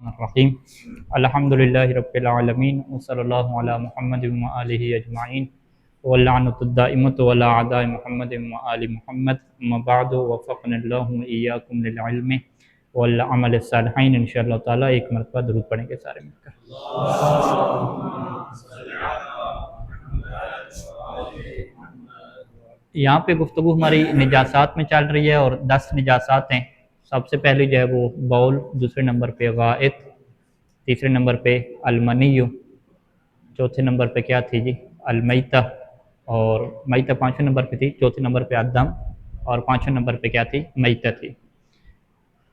الرحیم الحمدللہ رب العالمین وصلی اللہ علی محمد وآلہ اجمعین واللعنۃ الدائمۃ علی اعداء محمد وآل محمد اما بعد وفقنا اللہ ایاکم للعلم والعمل الصالحین انشاءاللہ تعالی ایک مرتبہ درود پڑھیں گے سارے مل کر۔ یہاں پہ گفتگو ہماری نجاسات میں چل رہی ہے اور 10 نجاسات ہیں۔ سب سے پہلی جو ہے وہ بول، دوسرے نمبر پہ غائط، تیسرے نمبر پہ المنی، چوتھے نمبر پہ کیا تھی جی المیتہ، اور میتہ پانچویں نمبر پہ تھی، چوتھے نمبر پہ الدم، اور پانچویں نمبر پہ کیا تھی میتہ تھی۔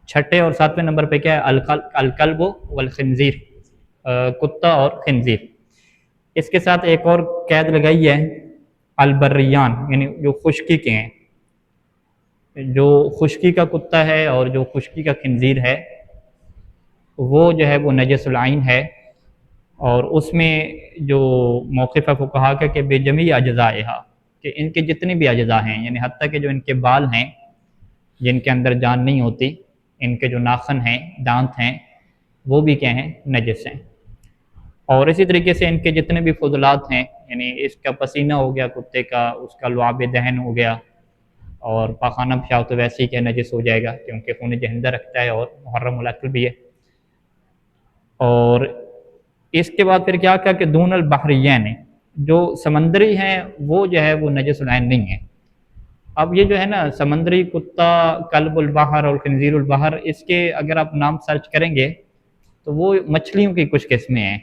چھٹے اور ساتویں نمبر پہ کیا ہے الکلب والخنزیر، کتا اور خنزیر۔ اس کے ساتھ ایک اور قید لگائی ہے البریان، یعنی جو خشکی کے ہیں، جو خشکی کا کتا ہے اور جو خشکی کا خنزیر ہے وہ جو ہے وہ نجس العین ہے، اور اس میں جو موقف ہے فقہا کا کہ بے جمیع اجزائہا، کہ ان کے جتنے بھی اجزاء ہیں، یعنی حتیٰ کہ جو ان کے بال ہیں جن کے اندر جان نہیں ہوتی، ان کے جو ناخن ہیں، دانت ہیں، وہ بھی کیا ہیں نجس ہیں۔ اور اسی طریقے سے ان کے جتنے بھی فضلات ہیں، یعنی اس کا پسینہ ہو گیا کتے کا، اس کا لعاب دہن ہو گیا، اور پاخانہ پیشاب تو ویسے ہی کیا نجس ہو جائے گا کیونکہ خون جہنده رکھتا ہے اور محرم الاکل بھی ہے۔ اور اس کے بعد پھر کیا کہ دون البحرین، جو سمندری ہیں وہ جو ہے وہ نجس العین نہیں ہیں۔ اب یہ جو ہے نا سمندری کتا، کلب البحر اور خنزیر البحر، اس کے اگر آپ نام سرچ کریں گے تو وہ مچھلیوں کی کچھ قسمیں ہیں،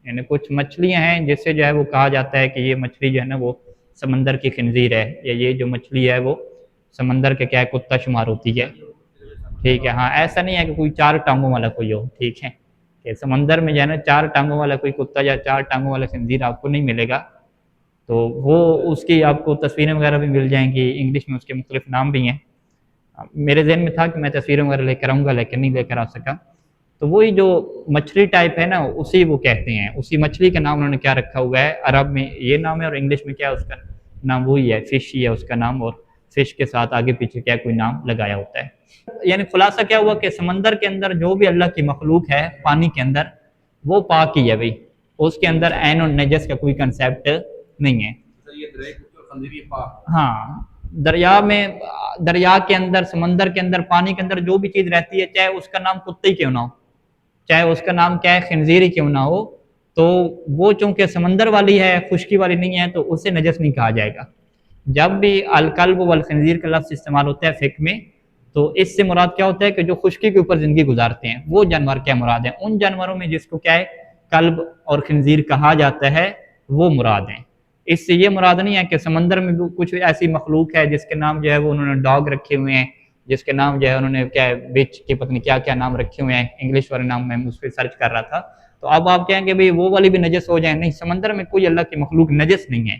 یعنی کچھ مچھلیاں ہیں جس سے جو ہے وہ کہا جاتا ہے کہ یہ مچھلی جو ہے نا وہ سمندر کی خنزیر ہے، یا یہ جو مچھلی ہے وہ سمندر کے کیا ہے کتا شمار ہوتی ہے، ٹھیک ہے۔ ہاں ایسا نہیں ہے کہ کوئی 4 ٹانگوں والا کوئی ہو، ٹھیک ہے، کہ سمندر میں جو ہے نا 4 ٹانگوں والا کوئی کتا یا 4 ٹانگوں والا خنزیر آپ کو نہیں ملے گا، تو وہ اس کی آپ کو تصویریں وغیرہ بھی مل جائیں گی، انگلش میں اس کے مختلف نام بھی ہیں۔ میرے ذہن میں تھا کہ میں تصویریں وغیرہ لے کر آؤں گا لیکن نہیں لے کر آ سکا۔ تو وہی جو مچھلی ٹائپ ہے نا اسی وہ کہتے ہیں، اسی مچھلی کا نام انہوں نے کیا رکھا ہوا ہے، عرب میں یہ نام ہے اور انگلش میں کیا ہے اس کا نام وہی ہے، فش ہی ہے اس کا نام، اور فش کے ساتھ آگے پیچھے کیا کوئی نام لگایا ہوتا ہے۔ یعنی خلاصہ کیا ہوا کہ سمندر کے اندر جو بھی اللہ کی مخلوق ہے پانی کے اندر وہ پاک ہی ہے بھائی، اس کے اندر عین اور نجس کا کوئی کنسیپٹ نہیں ہے۔ ہاں دریا کے اندر، سمندر کے اندر، پانی کے اندر جو بھی چیز رہتی ہے، چاہے اس کا نام کتے ہی کیوں نہ ہو، چاہے اس کا نام کیا ہے خنزیر ہی کیوں نہ ہو، تو وہ چونکہ سمندر والی ہے، خشکی والی نہیں ہے، تو اسے نجس نہیں کہا جائے گا۔ جب بھی الکلب والخنزیر کا لفظ استعمال ہوتا ہے فقہ میں تو اس سے مراد کیا ہوتا ہے کہ جو خشکی کے اوپر زندگی گزارتے ہیں وہ جانور کیا مراد ہیں، ان جانوروں میں جس کو کیا ہے کلب اور خنزیر کہا جاتا ہے وہ مراد ہیں۔ اس سے یہ مراد نہیں ہے کہ سمندر میں بھی کچھ ایسی مخلوق ہے جس کے نام جو ہے وہ انہوں نے ڈاگ رکھے ہوئے ہیں، جس کے نام جو ہے انہوں نے کیا ہے بچ کے پتہ نہیں کیا کیا نام رکھے ہوئے ہیں، انگلش والے نام میں اس پہ سرچ کر رہا تھا، تو اب آپ کہیں کہ بھئی وہ والی بھی نجس ہو جائیں، نہیں، سمندر میں کوئی اللہ کی مخلوق نجس نہیں ہے۔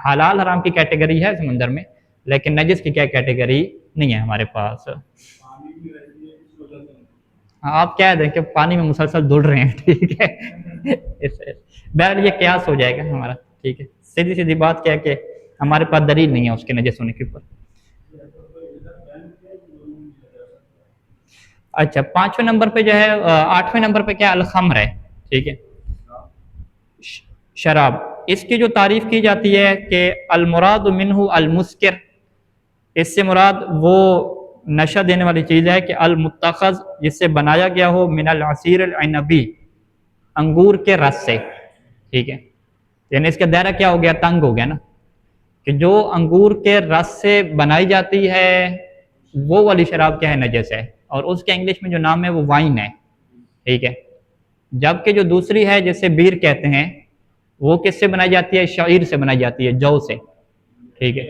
حلال حرام کی کیٹیگری ہے سمندر میں، لیکن نجس کی کیا کیٹیگری نہیں ہے ہمارے پاس۔ آپ کہہ دیں کہ پانی میں مسلسل دھل رہے ہیں، ٹھیک ہے، بہرحال یہ قیاس ہو جائے گا ہمارا، ٹھیک ہے۔ سیدھی سیدھی بات کیا ہے کہ ہمارے پاس دلیل نہیں ہے اس کے نجس ہونے کے اوپر۔ اچھا، 5ویں نمبر پہ جو ہے 8ویں نمبر پہ کیا الخمر ہے، ٹھیک ہے، شراب۔ اس کی جو تعریف کی جاتی ہے کہ المراد منہ المسکر، اس سے مراد وہ نشہ دینے والی چیز ہے کہ المتخذ، جس سے بنایا گیا ہو، من العصیر العنبی، انگور کے رس سے، ٹھیک ہے، یعنی اس کا دائرہ کیا ہو گیا، تنگ ہو گیا نا، کہ جو انگور کے رس سے بنائی جاتی ہے وہ والی شراب کیا ہے نجس ہے، اور اس کے انگلش میں جو نام ہے وہ وائن ہے، ٹھیک ہے۔ جبکہ جو دوسری ہے جسے بیر کہتے ہیں وہ کس سے بنائی جاتی ہے، شعیر سے بنائی جاتی ہے، جو سے، ٹھیک ہے،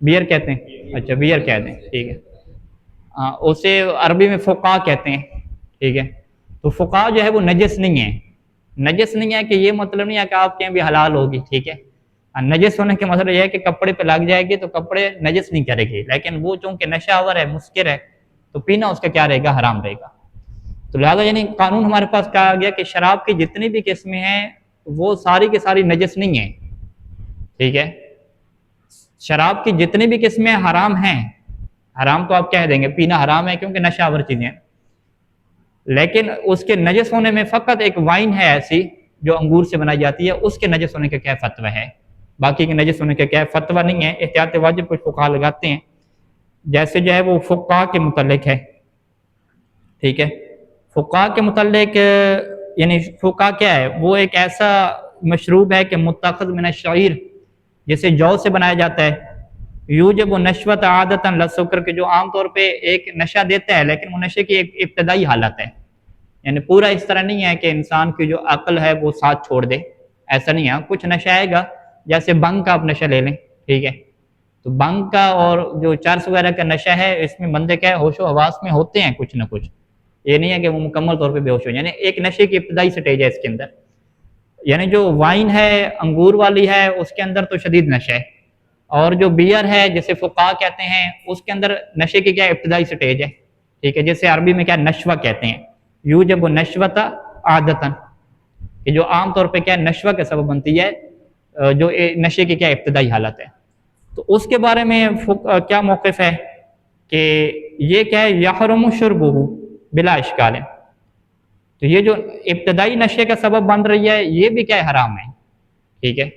بیئر کہتے ہیں، اچھا بیئر کہتے ہیں، ٹھیک ہے، اسے عربی میں فقاہ کہتے ہیں، ٹھیک ہے۔ تو فقاہ جو ہے وہ نجس نہیں ہے، نجس نہیں ہے کہ یہ مطلب نہیں ہے کہ آپ کہیں بھی حلال ہوگی، ٹھیک ہے، نجس ہونے کے مطلب یہ ہے کہ کپڑے پہ لگ جائے گی تو کپڑے نجس نہیں کرے گی، لیکن وہ چونکہ نشہ آور ہے، مسکر ہے، تو پینا اس کا کیا رہے گا، حرام رہے گا۔ تو لہٰذا یعنی قانون ہمارے پاس کہا گیا کہ شراب کی جتنی بھی قسمیں ہیں وہ ساری کی ساری نجس نہیں ہیں، ٹھیک ہے، شراب کی جتنی بھی قسمیں حرام ہیں، حرام تو آپ کہہ دیں گے پینا حرام ہے کیونکہ نشہ آور چیزیں ہیں، لیکن اس کے نجس ہونے میں فقط ایک وائن ہے ایسی جو انگور سے بنائی جاتی ہے، اس کے نجس ہونے کا کیا فتویٰ ہے، باقی کے نجس ہونے کا کیا فتویٰ نہیں ہے۔ احتیاط واجب کچھ فقہا لگاتے ہیں، جیسے جو ہے وہ فقہا کے متعلق ہے، ٹھیک ہے۔ فقہا کے متعلق یعنی فقہا کیا ہے، وہ ایک ایسا مشروب ہے کہ متخذ من الشعیر، جسے جو سے بنایا جاتا ہے، یوجب و نشوت عادتاً لسکر کے، جو عام طور پہ ایک نشہ دیتا ہے لیکن وہ نشے کی ایک ابتدائی حالت ہے، یعنی پورا اس طرح نہیں ہے کہ انسان کی جو عقل ہے وہ ساتھ چھوڑ دے، ایسا نہیں ہے، کچھ نشہ آئے گا، جیسے بنگ کا آپ نشہ لے لیں، ٹھیک ہے، تو بنگ کا اور جو چرس وغیرہ کا نشہ ہے، اس میں بندے کیا ہے، ہوش و حواس میں ہوتے ہیں کچھ نہ کچھ، یہ نہیں ہے کہ وہ مکمل طور پہ بے ہوش ہو، یعنی ایک نشے کی ابتدائی سٹیج ہے اس کے اندر۔ یعنی جو وائن ہے انگور والی ہے، اس کے اندر تو شدید نشہ ہے، اور جو بیئر ہے جسے فقہا کہتے ہیں، اس کے اندر نشے کی کیا ابتدائی سٹیج ہے، ٹھیک ہے، جسے عربی میں کیا نشوہ کہتے ہیں، یوجب نشوۃ عادتاً، کہ جو عام طور پہ کیا نشوہ کا سبب بنتی ہے، جو نشے کی کیا ابتدائی حالت ہے۔ تو اس کے بارے میں کیا موقف ہے کہ یہ کیا ہے، یحرم شربہ بلا اشکال ہے، تو یہ جو ابتدائی نشے کا سبب بن رہی ہے یہ بھی کیا ہے، حرام ہے، ٹھیک ہے،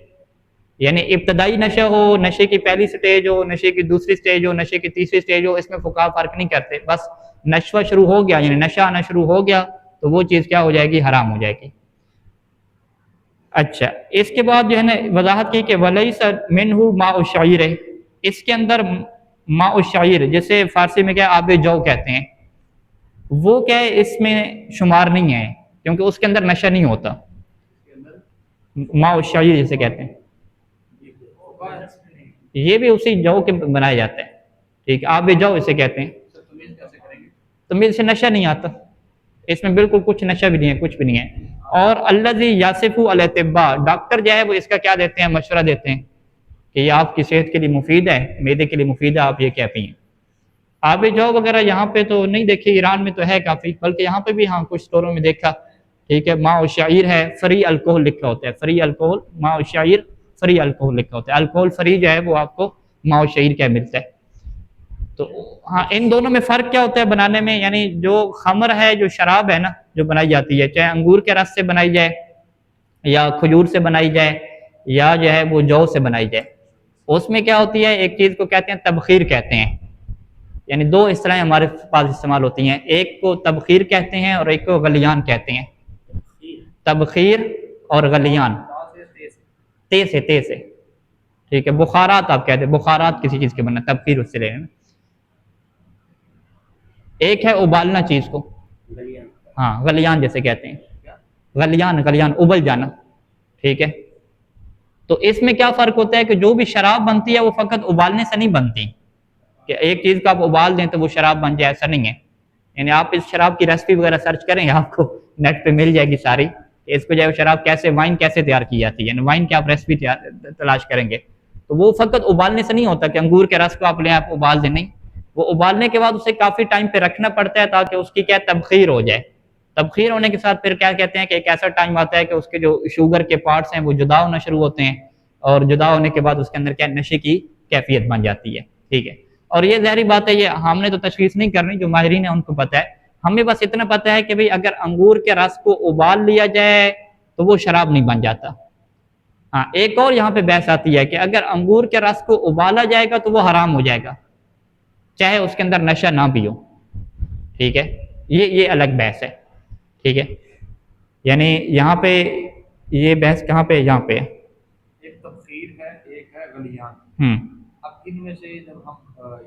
یعنی ابتدائی نشہ ہو، نشے کی پہلی سٹیج ہو، نشے کی دوسری سٹیج ہو، نشے کی تیسری سٹیج ہو، اس میں فقہا فرق نہیں کرتے، بس نشوہ شروع ہو گیا، یعنی نشہ آنا شروع ہو گیا تو وہ چیز کیا ہو جائے گی، حرام ہو جائے گی۔ اچھا، اس کے بعد جو ہے نا وضاحت کی کہ ولیس منہ ماء الشعیر، اس کے اندر ماء الشعیر جسے فارسی میں کیا آب جو کہتے ہیں، وہ کیا ہے اس میں شمار نہیں ہے، کیونکہ اس کے اندر نشہ نہیں ہوتا، ماء الشعیر جسے کہتے ہیں، یہ بھی اسی جو کے بنایا جاتا ہے، ٹھیک ہے، آب جو اسے کہتے ہیں، تمیز سے نشہ نہیں آتا، اس میں بالکل کچھ نشہ بھی نہیں ہے، کچھ بھی نہیں ہے۔ اور الذی یاسف الاطباء، ڈاکٹر جو ہے وہ اس کا کیا دیتے ہیں، مشورہ دیتے ہیں کہ یہ آپ کی صحت کے لیے مفید ہے، معدے کے لیے مفید ہے، آپ یہ کیا پئیں۔ آب جو وغیرہ یہاں پہ تو نہیں دیکھی، ایران میں تو ہے کافی، بلکہ یہاں پہ بھی ہاں کچھ اسٹوروں میں دیکھا، ٹھیک ہے، ماء الشعیر ہے، فری الکوہل لکھا ہوتا ہے، فری الکوہل، ماء الشعیر فری الکوہل لکھا ہوتا ہے، الکوہل فری جو ہے وہ آپ کو ماء الشعیر کیا ملتا ہے۔ تو ہاں ان دونوں میں فرق کیا ہوتا ہے بنانے میں، یعنی جو خمر ہے، جو شراب ہے نا جو بنائی جاتی ہے، چاہے انگور کے رس سے بنائی جائے یا کھجور سے بنائی جائے یا جو ہے وہ جو سے بنائی جائے، اس میں کیا ہوتی ہے، ایک چیز کو کہتے ہیں تبخیر کہتے ہیں، یعنی دو اصطلاحیں ہمارے پاس استعمال ہوتی ہیں، ایک کو تبخیر کہتے ہیں اور ایک کو غلیان کہتے ہیں، تبخیر اور غلیان، تے سے، ٹھیک ہے، بخارات آپ کہتے ہیں، بخارات کسی چیز کے بننا، تبخیر اس سے لے لینا۔ ایک ہے ابالنا چیز کو، ہاں غلیان جیسے کہتے ہیں، غلیان ابل جانا، ٹھیک ہے۔ تو اس میں کیا فرق ہوتا ہے کہ جو بھی شراب بنتی ہے وہ فقط ابالنے سے نہیں بنتی، کہ ایک چیز کو آپ ابال دیں تو وہ شراب بن جائے، ایسا نہیں ہے، یعنی آپ اس شراب کی ریسپی وغیرہ سرچ کریں، آپ کو نیٹ پہ مل جائے گی ساری، کہ اس کو جو ہے شراب کیسے، وائن کیسے تیار کی جاتی ہے، یعنی وائن کی آپ ریسپی تلاش کریں گے تو وہ فقط ابالنے سے نہیں ہوتا کہ انگور کے رس کو آپ لیں آپ ابال دیں، نہیں، وہ ابالنے کے بعد اسے کافی ٹائم پہ رکھنا پڑتا ہے تاکہ اس کی کیا تبخیر ہو جائے، تبخیر ہونے کے ساتھ پھر کیا کہتے ہیں کہ ایک ایسا ٹائم آتا ہے کہ اس کے جو شوگر کے پارٹس ہیں وہ جدا ہونا شروع ہوتے ہیں، اور جدا ہونے کے بعد اس کے اندر کیا نشے کی کیفیت بن جاتی ہے، ٹھیک ہے۔ اور یہ ظاہری بات ہے، یہ ہم نے تو تشخیص نہیں کرنی، جو ماہرین ہیں ان کو پتہ ہے، ہمیں بس اتنا پتہ ہے کہ بھئی اگر انگور کے رس کو ابال لیا جائے تو وہ شراب نہیں بن جاتا۔ ہاں ایک اور یہاں پہ بحث آتی ہے کہ اگر انگور کے رس کو ابالا جائے گا تو وہ حرام ہو جائے گا، چاہے اس کے اندر نشہ نہ بھی ہو، ٹھیک ہے، یہ الگ بحث ہے، ٹھیک ہے، یعنی یہاں پہ یہ بحث کہاں پہ، یہاں پہ ایک تبخیر ہے، ایک ہے غلیان۔ اب ان میں سے جب ہم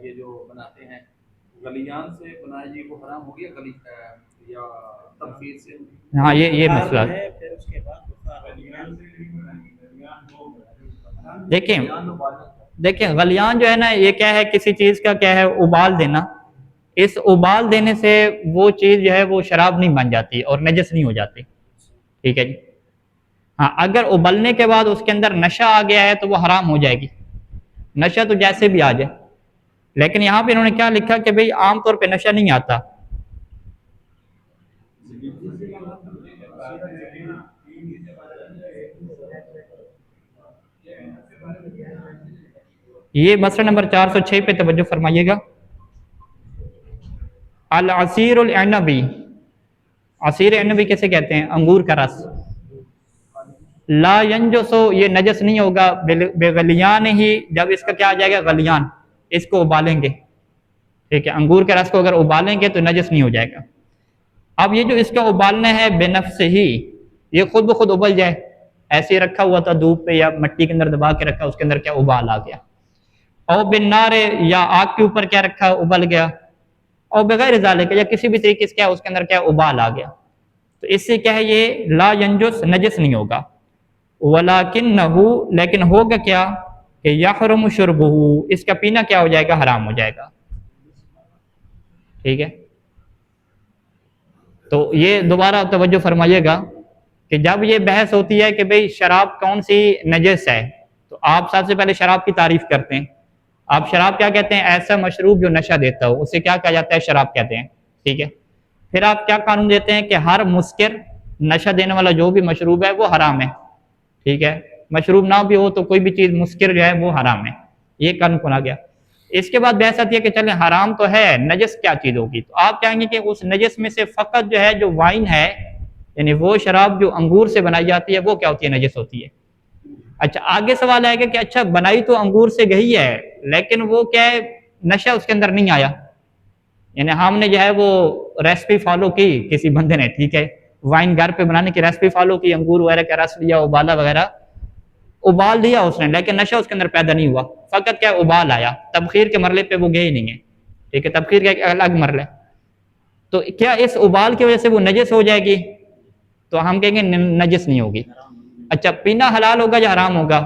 یہ جو بناتے ہیں غلیان سے بنائے جی وہ حرام ہو گیا، یا تبخیر سے؟ ہاں یہ مسئلہ ہے، پھر اس کے بعد دیکھیں غلیان جو ہے نا یہ کیا ہے، کسی چیز کا کیا ہے ابال دینا، اس ابال دینے سے وہ چیز جو ہے وہ شراب نہیں بن جاتی اور نجس نہیں ہو جاتی، ٹھیک ہے جی۔ ہاں اگر ابلنے کے بعد اس کے اندر نشہ آ گیا ہے تو وہ حرام ہو جائے گی، نشہ تو جیسے بھی آ جائے، لیکن یہاں پہ انہوں نے کیا لکھا کہ بھئی عام طور پہ نشہ نہیں آتا، یہ مسئلہ نمبر 406 پہ توجہ فرمائیے گا، العصیر العنبی، عصیر عنبی کیسے کہتے ہیں؟ انگور کا رس. لا ینجسو یہ نجس نہیں ہوگا بغلیان ہی، جب اس کا کیا آ جائے گا؟ غلیان، اس کو ابالیں گے. ٹھیک ہے، انگور کے رس کو اگر ابالیں گے تو نجس نہیں ہو جائے گا. اب یہ جو اس کا ابالنا ہے بنفس ہی، یہ خود بخود ابل جائے، ایسے ہی رکھا ہوا تھا دھوپ پہ یا مٹی کے اندر دبا کے رکھا، اس کے اندر کیا ابال آ گیا. اور بالنار یا آگ کے اوپر کیا رکھا، ابل گیا. اور بغیر ذالک یا کسی بھی طریقے سے کیا اس کے اندر کیا ابال آ گیا، تو اس سے کیا ہے یہ لا ینجس نجس نہیں ہوگا. ولیکنہ لیکن ہوگا کیا کہ یحرم شربہ اس کا پینا کیا ہو جائے گا؟ حرام ہو جائے گا. ٹھیک ہے، تو یہ دوبارہ توجہ فرمائیے گا کہ جب یہ بحث ہوتی ہے کہ بھئی شراب کون سی نجس ہے، تو آپ سب سے پہلے شراب کی تعریف کرتے ہیں. آپ شراب کیا کہتے ہیں؟ ایسا مشروب جو نشہ دیتا ہو اسے کیا کہا جاتا ہے؟ شراب کہتے ہیں. ٹھیک ہے، پھر آپ کیا قانون دیتے ہیں کہ ہر مسکر نشہ دینے والا جو بھی مشروب ہے وہ حرام ہے. ٹھیک ہے، مشروب نہ بھی ہو تو کوئی بھی چیز مسکر جو ہے وہ حرام ہے. یہ قانون کھولا گیا. اس کے بعد بحث آتی ہے کہ چلیں حرام تو ہے، نجس کیا چیز ہوگی؟ تو آپ کہیں گے کہ اس نجس میں سے فقط جو ہے جو وائن ہے، یعنی وہ شراب جو انگور سے بنائی جاتی ہے وہ کیا ہوتی ہے؟ نجس ہوتی ہے. اچھا آگے سوال آئے گا کہ اچھا بنائی تو انگور سے گئی ہے لیکن وہ کیا ہے؟ نشہ اس کے اندر نہیں آیا، یعنی ہم نے جو ہے وہ ریسپی فالو کی کسی بندے نے، ٹھیک ہے، وائن گھر پہ بنانے کی ریسپی فالو کی، انگور وغیرہ کا رس لیا، ابالا وغیرہ، ابال دیا اس نے، لیکن نشہ اس کے اندر پیدا نہیں ہوا، فقط کیا ابال آیا، تبخیر کے مرحلے پہ وہ گئے ہی نہیں ہے. ٹھیک ہے، تبخیر کا ایک الگ مرحلہ ہے. تو کیا اس ابال کی وجہ سے وہ نجس ہو جائے گی؟ تو ہم کہیں گے نجس نہیں ہوگی. اچھا پینا حلال ہوگا یا حرام ہوگا؟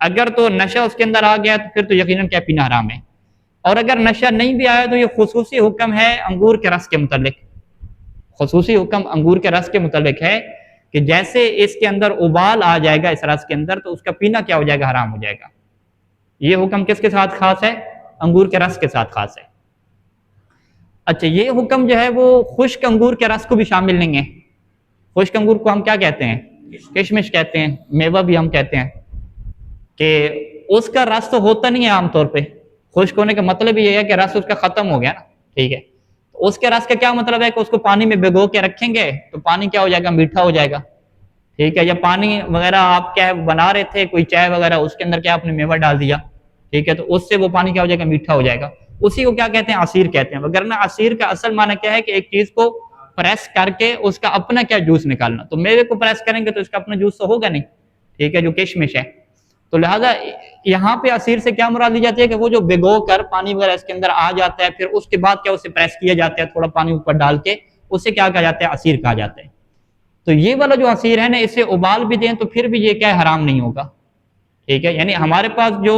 اگر تو نشہ اس کے اندر آ گیا تو پھر تو یقیناً کیا پینا حرام ہے. اور اگر نشہ نہیں بھی آیا تو یہ خصوصی حکم ہے انگور کے رس کے متعلق. خصوصی حکم انگور کے رس کے متعلق ہے کہ جیسے اس کے اندر ابال آ جائے گا اس رس کے اندر تو اس کا پینا کیا ہو جائے گا؟ حرام ہو جائے گا. یہ حکم کس کے ساتھ خاص ہے؟ انگور کے رس کے ساتھ خاص ہے. اچھا یہ حکم جو ہے وہ خشک انگور کے رس کو بھی شامل نہیں ہے. خشک انگور کو ہم کیا کہتے ہیں؟ کشمش کہتے ہیں، میوہ بھی ہم کہتے ہیں، کہ اس کا رس تو ہوتا نہیں ہے عام طور پہ. خشک ہونے کا مطلب یہ ہے کہ رس اس کا ختم ہو گیا نا. ٹھیک ہے، اس کے رس کا کیا مطلب ہے کہ اس کو پانی میں بھگو کے رکھیں گے تو پانی کیا ہو جائے گا؟ میٹھا ہو جائے گا. ٹھیک ہے، یا پانی وغیرہ آپ کیا بنا رہے تھے کوئی چائے وغیرہ، اس کے اندر کیا آپ نے میوہ ڈال دیا، ٹھیک ہے، تو اس سے وہ پانی کیا ہو جائے گا؟ میٹھا ہو جائے گا. اسی کو کیا کہتے ہیں؟ عصیر کہتے ہیں. وگرنہ عصیر کا اصل معنی کیا ہے کہ ایک چیز کو پریس کر کے اس کا اپنا کیا جوس نکالنا. تو میوے کو پریس کریں گے تو اس کا اپنا جوس تو ہوگا نہیں. ٹھیک ہے، جو کشمش ہے. تو لہٰذا یہاں پہ عصیر سے کیا مراد لی جاتی ہے کہ وہ جو بھگو کر پانی وغیرہ اس کے اندر آ جاتا ہے، پھر اس کے بعد کیا اسے پریس کیا جاتا ہے تھوڑا پانی اوپر ڈال کے، اسے کیا کہا جاتا ہے؟ عصیر کہا جاتا ہے. تو یہ والا جو عصیر ہے نا اسے ابال بھی دیں تو پھر بھی یہ کیا حرام نہیں ہوگا. ٹھیک ہے، یعنی ہمارے پاس جو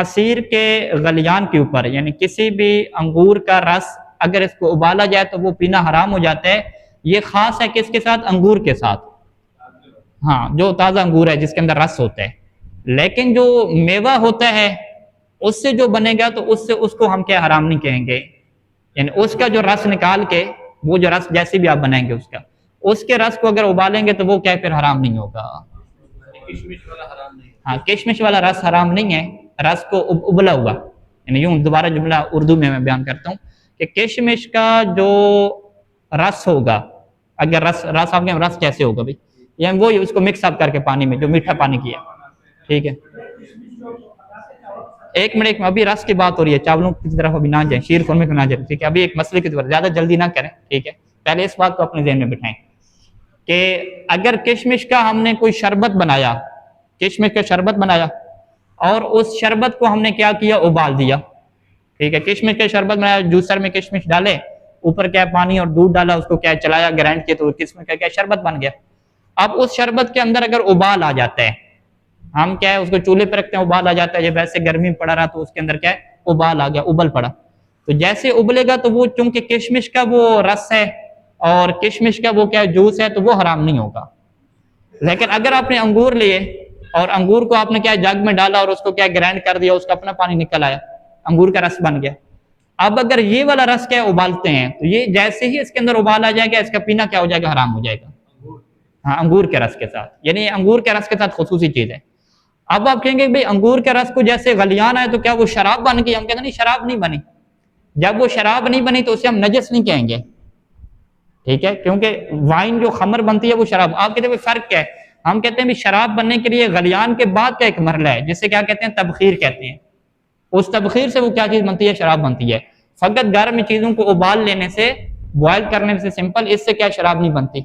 عصیر کے غلیان کے اوپر یعنی کسی بھی انگور کا رس اگر اس کو ابالا جائے تو وہ پینا حرام ہو جاتا ہے. یہ خاص ہے کس کے ساتھ؟ انگور کے ساتھ. ہاں، جو تازہ انگور ہے جس کے اندر رس ہوتا ہے. لیکن جو میوہ ہوتا ہے اس سے جو بنے گا تو اس کو ہم کیا حرام نہیں کہیں گے. یعنی اس کا جو رس نکال کے وہ جو رس جیسے بھی آپ بنائیں گے اس کے رس کو اگر ابالیں گے تو وہ کیا پھر حرام نہیں ہوگا. کشمش والا حرام نہیں. ہاں، کشمش والا رس حرام نہیں ہے، رس کو ابلا ہوا. یعنی یوں دوبارہ جملہ اردو میں بیان کرتا ہوں کہ کشمش کا جو رس ہوگا، اگر رس آپ کے رس کیسے ہوگا بھائی؟ یعنی وہی اس کو مکس اپ کر کے پانی میں جو میٹھا پانی کیا. ٹھیک ہے، ایک منٹ ابھی رس کی بات ہو رہی ہے، چاولوں کی طرف ابھی نہ جائیں، شیر خورمے کو نہ جائیں. ٹھیک ہے، ابھی ایک مسئلے کی طرف زیادہ جلدی نہ کریں. ٹھیک ہے، پہلے اس بات کو اپنے ذہن میں بٹھائیں کہ اگر کشمش کا ہم نے کوئی شربت بنایا، کشمش کا شربت بنایا اور اس شربت کو ہم نے کیا کیا؟ ابال دیا. ٹھیک ہے، کشمش کا شربت بنایا، جوسر میں کشمش ڈالے، اوپر کیا پانی اور دودھ ڈالا، اس کو کیا چلایا، گرائنڈ کیا تو کشمش کا کیا شربت بن گیا. اب اس شربت کے اندر اگر ابال آ جاتا ہے، ہم کیا ہے اس کو چولہے پہ رکھتے ہیں، ابال آ جاتا ہے، جب ایسے گرمی پڑا رہا تو اس کے اندر کیا ہے ابال آ گیا، ابل پڑا. تو جیسے ابلے گا تو وہ چونکہ کشمش کا وہ رس ہے اور کشمش کا وہ کیا جوس ہے تو وہ حرام نہیں ہوگا. لیکن اگر آپ نے انگور لیے اور انگور کو آپ نے کیا جگ میں ڈالا اور اس کو کیا گرائنڈ کر دیا، اس کا اپنا پانی نکل آیا، انگور کا رس بن گیا. اب اگر یہ والا رس کیا ابالتے ہیں تو یہ جیسے ہی اس کے اندر ابال آ جائے گا اس کا پینا کیا ہو جائے گا؟ حرام ہو جائے گا. ہاں، انگور کے رس کے ساتھ، یعنی انگور کے رس کے ساتھ خصوصی چیز ہے. اب آپ کہیں گے بھئی انگور کے رس کو جیسے غلیان ہے تو کیا وہ شراب بن گئی؟ ہم کہتے ہیں نہیں، شراب نہیں بنی. جب وہ شراب نہیں بنی تو اسے ہم نجس نہیں کہیں گے. ٹھیک ہے، کیونکہ وائن جو خمر بنتی ہے وہ شراب. آپ کہتے ہیں فرق کیا ہے؟ ہم کہتے ہیں بھی شراب بننے کے لیے غلیان کے بعد کا ایک مرحلہ ہے جسے کیا کہتے ہیں؟ تبخیر کہتے ہیں. اس تبخیر سے وہ کیا چیز بنتی ہے؟ شراب بنتی ہے. فقط گرم چیزوں کو ابال لینے سے، بوائل کرنے سے سمپل، اس سے کیا شراب نہیں بنتی.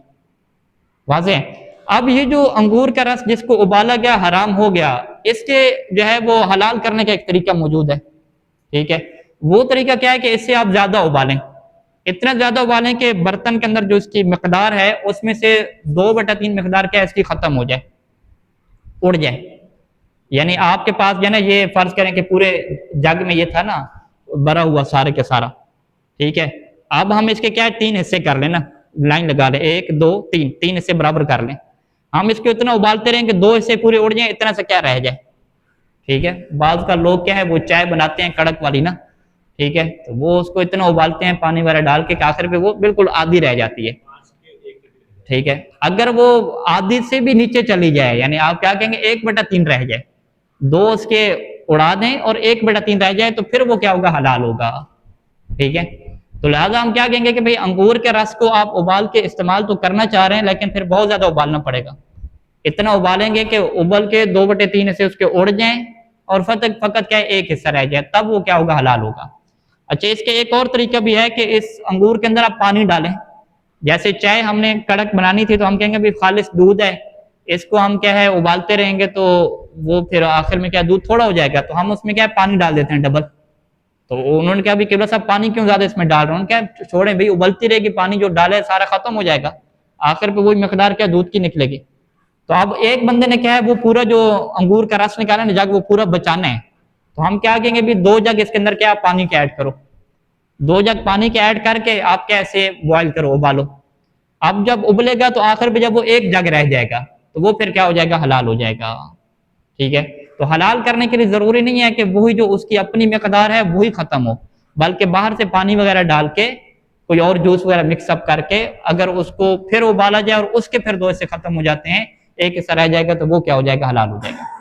واضح ہے؟ اب یہ جو انگور کا رس جس کو ابالا گیا حرام ہو گیا، اس کے جو ہے وہ حلال کرنے کا ایک طریقہ موجود ہے. ٹھیک ہے، وہ طریقہ کیا ہے کہ اس سے آپ زیادہ ابالیں، اتنا زیادہ ابالیں کہ برتن کے اندر جو اس کی مقدار ہے اس میں سے 2/3 مقدار کیا ہے اس کی ختم ہو جائے، اڑ جائے. یعنی آپ کے پاس جو ہے نا، یہ فرض کریں کہ پورے جگ میں یہ تھا نا بھرا ہوا سارے کے سارا. ٹھیک ہے، اب ہم اس کے کیا 3 حصے کر لیں نا، لائن لگا لیں، 1 2 3، 3 حصے برابر کر لیں. ہم اس کو اتنا ابالتے رہیں کہ 2 حصے پورے اڑ جائیں، اتنا سے کیا رہ جائے. ٹھیک ہے، بعض کا لوگ کیا ہے وہ چائے بناتے ہیں کڑک والی نا، ٹھیک ہے، تو وہ اس کو اتنا ابالتے ہیں پانی وغیرہ ڈال کے کہ آخر پہ وہ بالکل آدھی رہ جاتی ہے. ٹھیک ہے، اگر وہ آدھی سے بھی نیچے چلی جائے، یعنی آپ کیا کہیں گے 1/3 رہ جائے، 2 اس کے اڑا دیں اور 1/3 رہ جائے، تو پھر وہ کیا ہوگا؟ حلال ہوگا. ٹھیک ہے، تو لہٰذا ہم کیا کہیں گے کہ بھئی انگور کے رس کو آپ ابال کے استعمال تو کرنا چاہ رہے ہیں، لیکن پھر بہت زیادہ ابالنا پڑے گا. اتنا ابالیں گے کہ ابل کے 2/3 سے اس کے اڑ جائیں اور فقط کیا 1 حصہ رہ جائے، تب وہ کیا ہوگا؟ حلال ہوگا. اچھا، اس کے ایک اور طریقہ بھی ہے کہ اس انگور کے اندر آپ پانی ڈالیں. جیسے چائے ہم نے کڑک بنانی تھی تو ہم کہیں گے بھی خالص دودھ ہے، اس کو ہم کیا ہے ابالتے رہیں گے تو وہ پھر آخر میں کیا دودھ تھوڑا ہو جائے گا، تو ہم اس میں کیا پانی ڈال دیتے ہیں ڈبل. تو انہوں نے کہا بھی قبلہ صاحب پانی کیوں زیادہ اس میں ڈال رہے ہیں؟ کیا چھوڑیں بھائی، ابلتی رہے گی، پانی جو ڈالے سارا ختم ہو جائے گا، آخر پہ وہی مقدار کیا دودھ کی نکلے گی. تو اب ایک بندے نے کیا ہے وہ پورا جو انگور کا رس نکالا نا جگ، وہ پورا بچانا ہے. تو ہم کیا کہیں گے بھی 2 جگ اس کے اندر کیا پانی کے ایڈ کرو، 2 جگ پانی کے ایڈ کر کے آپ کیا ایسے بوائل کرو، ابالو. اب جب ابلے گا تو آخر پہ جب وہ 1 جگ رہ جائے گا تو وہ پھر کیا ہو جائے گا؟ حلال ہو جائے گا. ٹھیک ہے، تو حلال کرنے کے لیے ضروری نہیں ہے کہ وہی جو اس کی اپنی مقدار ہے وہی ختم ہو، بلکہ باہر سے پانی وغیرہ ڈال کے کوئی اور جوس وغیرہ مکس اپ کر کے اگر اس کو پھر ابالا جائے اور اس کے پھر 2 حصے ختم ہو جاتے ہیں، 1 حصہ رہ جائے گا، تو وہ کیا ہو جائے گا؟ حلال ہو جائے گا.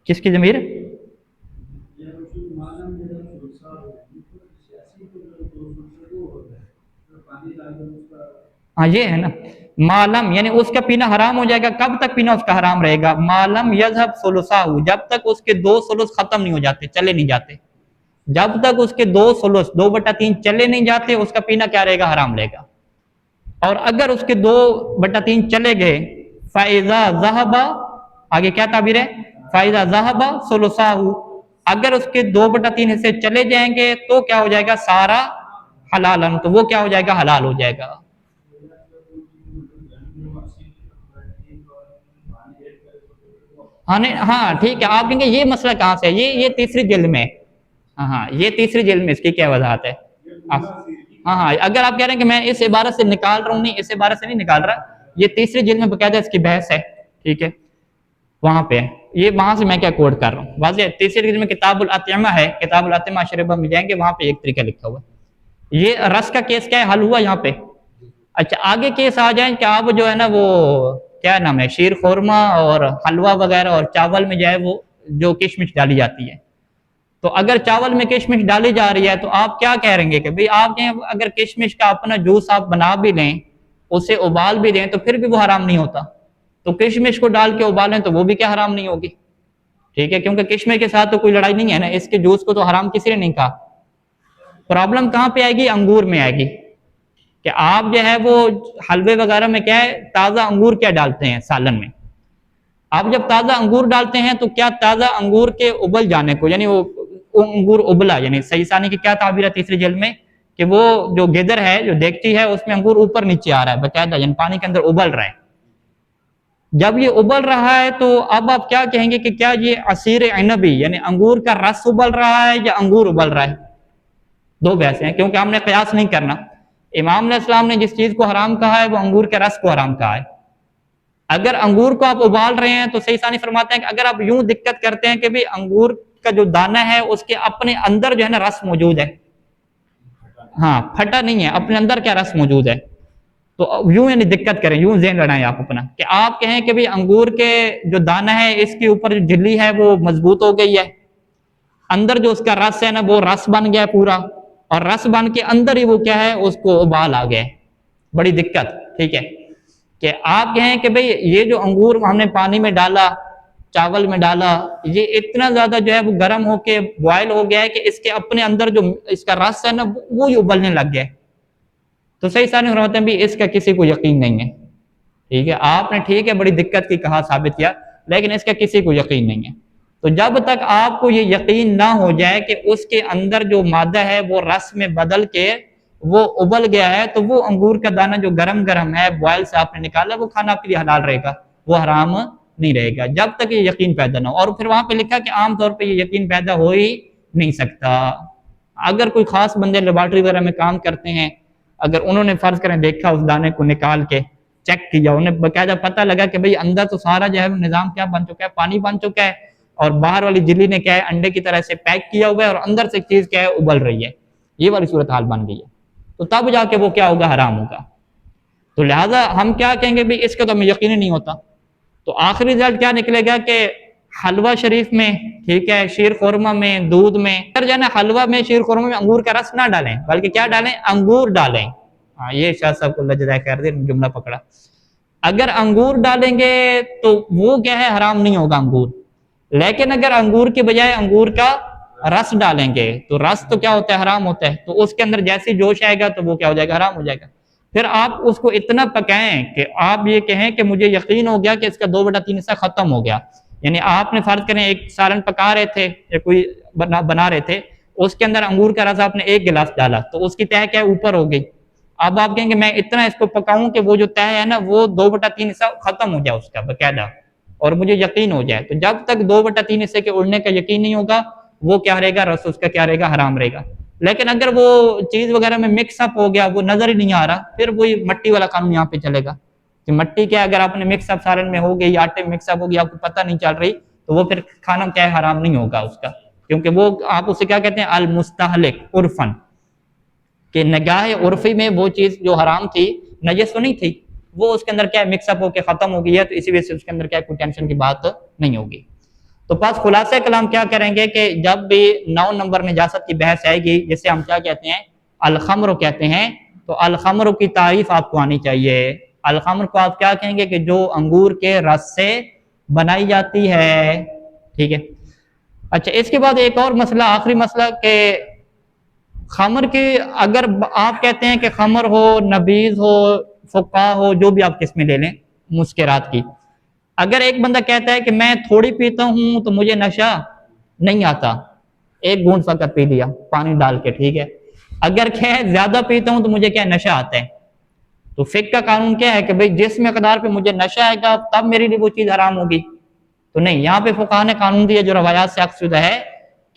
کس کی ضمیر؟ ہاں یہ ہے نا، معلم یعنی اس کا پینا حرام ہو جائے گا. کب تک پینا اس کا حرام رہے گا؟ معلم یذهب ثلثاہ، جب تک اس کے 2 ثلث ختم نہیں ہو جاتے، چلے نہیں جاتے. جب تک اس کے 2 ثلث 2/3 چلے نہیں جاتے، اس کا پینا کیا رہے گا؟ حرام رہے گا. اور اگر اس کے 2/3 چلے گئے، فَإِذَا ذَهَبَ، آگے کیا تعبیر ہے؟ فَإِذَا ذَهَبَ ثُلُثَاهُ، اگر اس کے 2/3 حصے چلے جائیں گے تو کیا ہو جائے گا؟ سارا حلالن، تو وہ کیا ہو جائے گا؟ حلال ہو جائے گا. ہاں ٹھیک ہے، آپ کہیں گے یہ مسئلہ کہاں سے ہے؟ یہ تیسری جلد میں. ہاں یہ تیسری جلد میں اس کی کیا وضاحت ہے؟ ہاں اگر آپ کہہ رہے ہیں کہ میں اس عبارت سے نکال رہا ہوں، نہیں اس عبارت سے نہیں نکال رہا، یہ تیسری جلد میں باقاعدہ اس کی بحث ہے. ٹھیک ہے، وہاں پہ یہ وہاں سے میں کیا کوٹ کر رہا ہوں، واضح. تیسری جلد میں کتاب الاطعمہ ہے، کتاب الاطعمہ شریفہ میں جائیں گے، وہاں پہ ایک طریقہ لکھا ہوا ہے. یہ رس کا کیس کیا ہے؟ حل ہوا یہاں پہ. اچھا آگے کیس آ جائیں کہ آپ جو ہے نا وہ کیا نام ہے، شیر خورما اور حلوہ وغیرہ اور چاول میں جو ہے وہ جو کشمش ڈالی جاتی ہے، تو اگر چاول میں کشمش ڈالی جا رہی ہے تو آپ کیا کہہ رہیں گے کہ بھئی آپ کہیں اگر کشمش کا اپنا جوس آپ بنا بھی لیں، اسے ابال بھی دیں، تو پھر بھی وہ حرام نہیں ہوتا. تو کشمش کو ڈال کے ابالیں تو وہ بھی کیا حرام نہیں ہوگی. ٹھیک ہے، کیونکہ کشمش کے ساتھ تو کوئی لڑائی نہیں ہے نا، اس کے جوس کو تو حرام کسی نے نہیں کہا. پرابلم کہاں پہ آئے گی؟ انگور میں آئے گی کہ آپ جو ہے وہ حلوے وغیرہ میں کیا ہے تازہ انگور کیا ڈالتے ہیں سالن میں. آپ جب تازہ انگور ڈالتے ہیں تو کیا تازہ انگور کے ابل جانے کو، یعنی وہ انگور ابلا، یعنی صحیح ثانی کی کیا تعبیر ہے تیسری جلد میں کہ وہ جو گدر ہے جو دیکھتی ہے اس میں انگور اوپر نیچے آ رہا ہے باقاعدہ، یعنی پانی کے اندر ابل رہا ہے. جب یہ ابل رہا ہے تو اب آپ کیا کہیں گے کہ کیا یہ عصیر عنبی یعنی انگور کا رس ابل رہا ہے یا انگور ابل رہا ہے؟ 2 بحثیں ہیں، کیونکہ ہم نے قیاس نہیں کرنا. امام علیہ السلام نے جس چیز کو حرام کہا ہے وہ انگور کے رس کو حرام کہا ہے. اگر انگور کو آپ ابال رہے ہیں تو صحیح ثانی فرماتے ہیں کہ اگر آپ یوں دقت کرتے ہیں کہ بھی انگور کا جو دانہ ہے اس کے اپنے اندر جو ہے نا رس موجود ہے، ہاں پھٹا نہیں ہے، اپنے اندر کیا رس موجود ہے، تو یوں یعنی دقت کریں، یوں ذہن لڑائیں آپ اپنا کہ آپ کہیں کہ بھئی انگور کے جو دانہ ہے اس کے اوپر جو جھلی ہے وہ مضبوط ہو گئی ہے، اندر جو اس کا رس ہے نا وہ رس بن گیا پورا، اور رس بن کے اندر ہی وہ کیا ہے اس کو ابال آ گئے، بڑی دقت، ٹھیک ہے، کہ آپ کہیں کہ بھئی یہ جو انگور ہم نے پانی میں ڈالا، چاول میں ڈالا، یہ اتنا زیادہ جو ہے وہ گرم ہو کے بوائل ہو گیا ہے کہ اس کے اپنے اندر جو اس کا رس ہے نا وہ ہی ابلنے لگ گیا ہے، تو صحیح سارے فرماتے ہیں بھی اس کا کسی کو یقین نہیں ہے، ٹھیک ہے، آپ نے ٹھیک ہے بڑی دقت کی کہا ثابت کیا، لیکن اس کا کسی کو یقین نہیں ہے۔ تو جب تک آپ کو یہ یقین نہ ہو جائے کہ اس کے اندر جو مادہ ہے وہ رس میں بدل کے وہ ابل گیا ہے، تو وہ انگور کا دانہ جو گرم گرم ہے بوائل سے آپ نے نکالا، وہ کھانا آپ کے لیے حلال رہے گا، وہ حرام نہیں رہے گا، جب تک یہ یقین پیدا نہ ہو۔ اور پھر وہاں پہ لکھا کہ عام طور پہ یہ یقین پیدا ہو ہی نہیں سکتا۔ اگر کوئی خاص بندے لیبارٹری وغیرہ میں کام کرتے ہیں، اگر انہوں نے فرض کریں دیکھا اس دانے کو نکال کے چیک کیا، انہیں باقاعدہ پتہ لگا کہ بھئی اندر تو سارا جو ہے نظام کیا بن چکا ہے، پانی بن چکا ہے، اور باہر والی جھلی نے کیا ہے انڈے کی طرح سے پیک کیا ہوا ہے، اور اندر سے چیز کیا ہے ابل رہی ہے، یہ والی صورتحال بن گئی ہے، تو تب جا کے وہ کیا ہوگا، حرام ہوگا۔ تو لہٰذا ہم کیا کہیں گے بھی اس کا تو ہمیں یقین ہی نہیں ہوتا، تو آخری رزلٹ کیا نکلے گا کہ حلوہ شریف میں، ٹھیک ہے، شیر خورمہ میں، دودھ میں، اگر جو ہے نا حلوہ میں، شیر خورمہ میں انگور کا رس نہ ڈالیں بلکہ کیا ڈالیں، انگور ڈالیں۔ ہاں یہ شاہ صاحب کو اللہ جزائے خیر دے جملہ پکڑا، اگر انگور ڈالیں گے تو وہ کیا ہے حرام نہیں ہوگا انگور، لیکن اگر انگور کے بجائے انگور کا رس ڈالیں گے تو رس تو کیا ہوتا ہے، حرام ہوتا ہے، تو اس کے اندر جیسی جوش آئے گا تو وہ کیا ہو جائے گا، حرام ہو جائے گا۔ پھر آپ اس کو اتنا پکائیں کہ آپ یہ کہیں کہ مجھے یقین ہو گیا کہ اس کا 2/3 حصہ ختم ہو گیا، یعنی آپ نے فرض کریں ایک سالن پکا رہے تھے یا کوئی بنا رہے تھے، اس کے اندر انگور کا رس آپ نے 1 گلاس ڈالا تو اس کی تہہ کیا اوپر ہو گئی، اب آپ کہیں گے میں اتنا اس کو پکاؤں کہ وہ جو تہہ ہے نا وہ 2/3 حصہ ختم ہو جائے اس کا باقاعدہ، اور مجھے یقین ہو جائے، تو جب تک 2/3 حصے کے اڑنے کا یقین نہیں ہوگا وہ کیا رہے گا، رس اس کا کیا رہے گا، حرام رہے گا۔ لیکن اگر وہ چیز وغیرہ میں مکس اپ ہو گیا، وہ نظر ہی نہیں آ رہا، پھر وہی مٹی والا قانون یہاں پہ چلے گا کہ مٹی کیا اگر آپ نے مکس اپ سالن میں ہو گئی، آٹے میں مکس اپ ہو گیا، آپ کو پتہ نہیں چل رہی، تو وہ پھر کھانا کیا ہے، حرام نہیں ہوگا اس کا، کیونکہ وہ آپ اسے کیا کہتے ہیں، المستحلق عرفن، کہ نگاہ عرفی میں وہ چیز جو حرام تھی، نجس تو نہیں تھی، وہ اس کے اندر کیا مکس اپ ہو کے ختم ہو گئی ہے، تو اسی وجہ سے اس کے اندر کیا کوئی ٹینشن کی بات نہیں ہوگی۔ تو بس خلاصہ کلام کیا کریں گے کہ جب بھی 9 نمبر نجاست کی بحث آئے گی، جسے ہم کیا کہتے ہیں، الخمر کہتے ہیں، تو الخمر کی تعریف آپ کو آنی چاہیے۔ الخمر کو آپ کیا کہیں گے کہ جو انگور کے رس سے بنائی جاتی ہے، ٹھیک ہے۔ اچھا اس کے بعد ایک اور مسئلہ، آخری مسئلہ، کہ خمر کی اگر آپ کہتے ہیں کہ خمر ہو، نبیذ ہو، فقہ ہو، جو بھی آپ قسمیں لے لیں مسکرات کی، اگر ایک بندہ کہتا ہے کہ میں تھوڑی پیتا ہوں تو مجھے نشہ نہیں آتا، 1 گھونٹ فقط پی لیا پانی ڈال کے، ٹھیک ہے، اگر کہ زیادہ پیتا ہوں تو مجھے کیا نشہ آتا ہے، تو فقہ کا قانون کیا ہے کہ بھئی جس مقدار پہ مجھے نشہ آئے گا تب میرے لیے وہ چیز حرام ہوگی، تو نہیں، یہاں پہ فقہ نے قانون دیا جو روایات سے اخذ ہے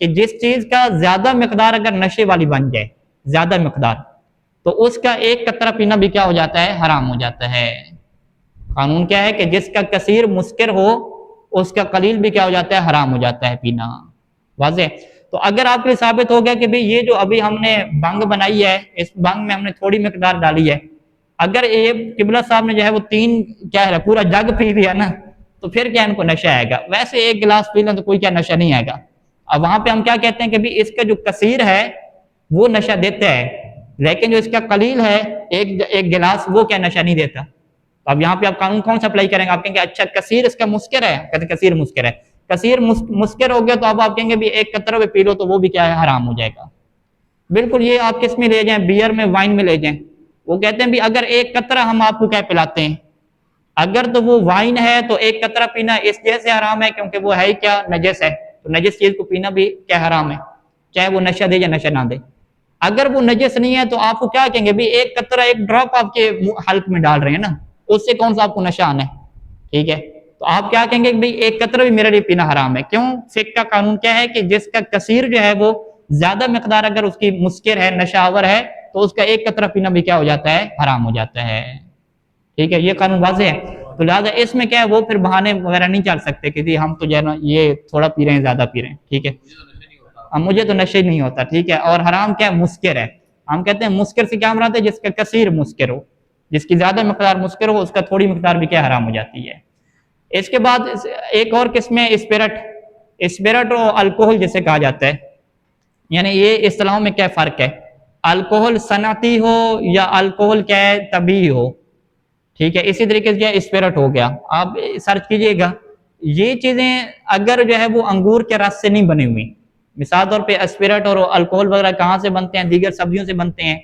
کہ جس چیز کا زیادہ مقدار اگر نشے والی بن جائے، زیادہ مقدار، تو اس کا 1 قطرہ پینا بھی کیا ہو جاتا ہے، حرام ہو جاتا ہے۔ قانون کیا ہے کہ جس کا کثیر مسکر ہو اس کا قلیل بھی کیا ہو جاتا ہے، حرام ہو جاتا ہے پینا، واضح۔ تو اگر آپ کے لیے ثابت ہو گیا کہ بھئی یہ جو ابھی ہم نے بھنگ بنائی ہے، اس بھنگ میں ہم نے تھوڑی مقدار ڈالی ہے، اگر یہ قبلہ صاحب نے جو ہے وہ 3 کیا ہے پورا جگ پی لیا نا، تو پھر کیا ان کو نشہ آئے گا، ویسے 1 گلاس پی لیں تو کوئی کیا نشہ نہیں آئے گا۔ اب وہاں پہ ہم کیا کہتے ہیں کہ بھی اس کا جو کثیر ہے وہ نشہ دیتا ہے، لیکن جو اس کا قلیل ہے، ایک گلاس، وہ کیا نشہ نہیں دیتا۔ اب یہاں پہ آپ قانون کون سا اپلائی کریں گے، آپ کہیں گے اچھا کثیر اس کا مسکر ہے، کہتے ہیں کثیر مسکر ہے، کثیر مسکر ہو گیا تو اب آپ کہیں گے بھی 1 قطرہ بھی پی لو تو وہ بھی کیا ہے، حرام ہو جائے گا۔ بالکل یہ آپ کس میں لے جائیں، بیئر میں، وائن میں لے جائیں، وہ کہتے ہیں بھی اگر 1 قطرہ ہم آپ کو کیا پلاتے ہیں، اگر تو وہ وائن ہے تو 1 قطرہ پینا اس جیسے حرام ہے کیونکہ وہ ہے کیا، نجس ہے، تو نجس چیز کو پینا بھی کیا حرام ہے، چاہے وہ نشہ دے یا نشہ نہ دے۔ اگر وہ نجس نہیں ہے تو آپ کو کیا کہیں گے بھی 1 قطرہ، 1 ڈراپ آپ کے حلق میں ڈال رہے ہیں نا، اس سے کون سا آپ کو نشہ آنا ہے، ٹھیک ہے، تو آپ کیا کہیں گے کہ 1 قطرہ بھی میرے لیے پینا حرام ہے، کیوں، فقہ کا قانون کیا ہے کہ جس کا کثیر جو ہے وہ زیادہ مقدار اگر اس کی مسکر ہے، نشہ آور ہے، تو اس کا 1 قطرہ پینا بھی کیا ہو جاتا ہے، حرام ہو جاتا ہے، ٹھیک ہے، یہ قانون واضح ہے۔ تو لہٰذا اس میں کیا ہے وہ پھر بہانے وغیرہ نہیں چل سکتے کہ جی ہم تو جو ہے نا یہ تھوڑا پی رہے ہیں، زیادہ پی رہے ہیں، ٹھیک ہے، مجھے تو نشے نہیں ہوتا، ٹھیک ہے، اور حرام کیا ہے، مسکر ہے، ہم کہتے ہیں مسکر سے کیا مراد ہے، جس کا کثیر مسکر ہو، جس کی زیادہ مقدار مسکر ہو اس کا تھوڑی مقدار بھی کیا حرام ہو جاتی ہے۔ اس کے بعد ایک اور قسم ہے اسپرٹ اور الکوہل جسے کہا جاتا ہے، یعنی یہ اصطلاحوں میں کیا فرق ہے، الکوہل صنعتی ہو یا الکوہل کیا ہے طبیعی ہو، ٹھیک ہے۔ اسی طریقے سے جو ہے اسپرٹ ہو گیا، آپ سرچ کیجئے گا، یہ چیزیں اگر جو ہے وہ انگور کے رس سے نہیں بنی ہوئی، مثال طور پہ اسپرٹ اور الکوہل وغیرہ کہاں سے بنتے ہیں، دیگر سبزیوں سے بنتے ہیں۔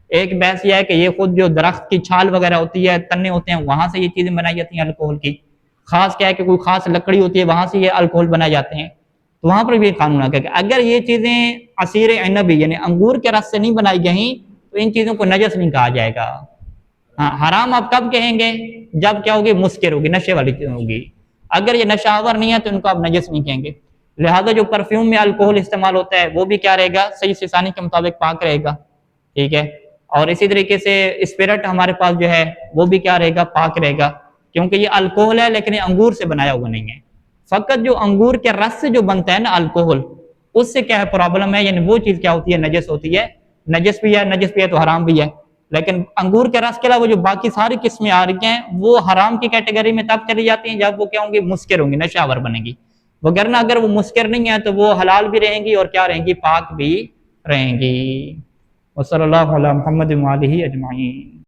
ایک بحث یہ ہے کہ یہ خود جو درخت کی چھال وغیرہ ہوتی ہے، تنے ہوتے ہیں، وہاں سے یہ چیزیں بنائی جاتی ہیں الکوہل کی۔ خاص کیا ہے کہ کوئی خاص لکڑی ہوتی ہے، وہاں سے یہ الکوہل بنائے جاتے ہیں۔ تو وہاں پر بھی قانون آ گیا کہ اگر یہ چیزیں عصیر عنبی یعنی انگور کے رس سے نہیں بنائی گئیں تو ان چیزوں کو نجس نہیں کہا جائے گا۔ ہاں، حرام آپ کب کہیں گے، جب کیا ہوگی، مسکر ہوگی، نشے والی چیز ہوگی۔ اگر یہ نشہ آور نہیں ہے تو ان کو آپ نجس نہیں کہیں گے۔ لہذا جو پرفیوم میں الکوہل استعمال ہوتا ہے وہ بھی کیا رہے گا، صحیح ثانی کے مطابق پاک رہے گا، ٹھیک ہے۔ اور اسی طریقے سے اسپرٹ ہمارے پاس جو ہے وہ بھی کیا رہے گا، پاک رہے گا، کیونکہ یہ الکوہل ہے لیکن یہ انگور سے بنایا ہوا نہیں ہے۔ فقط جو انگور کے رس سے جو بنتا ہے نا الکوہل، اس سے کیا ہے پرابلم ہے، یعنی وہ چیز کیا ہوتی ہے، نجس ہوتی ہے۔ نجس بھی ہے تو حرام بھی ہے، لیکن انگور کے رس کے علاوہ جو باقی ساری قسمیں آ رہی ہیں وہ حرام کی کیٹیگری میں تب چلی جاتی ہیں جب وہ کیا ہوں گی، مسکر ہوں گی، نشہ آور بنے گی۔ وگرنہ اگر وہ مسکر نہیں ہے تو وہ حلال بھی رہیں گی اور کیا رہیں گی، پاک بھی رہیں گی۔ وصلی اللہ علی محمد وآلہ اجمعین۔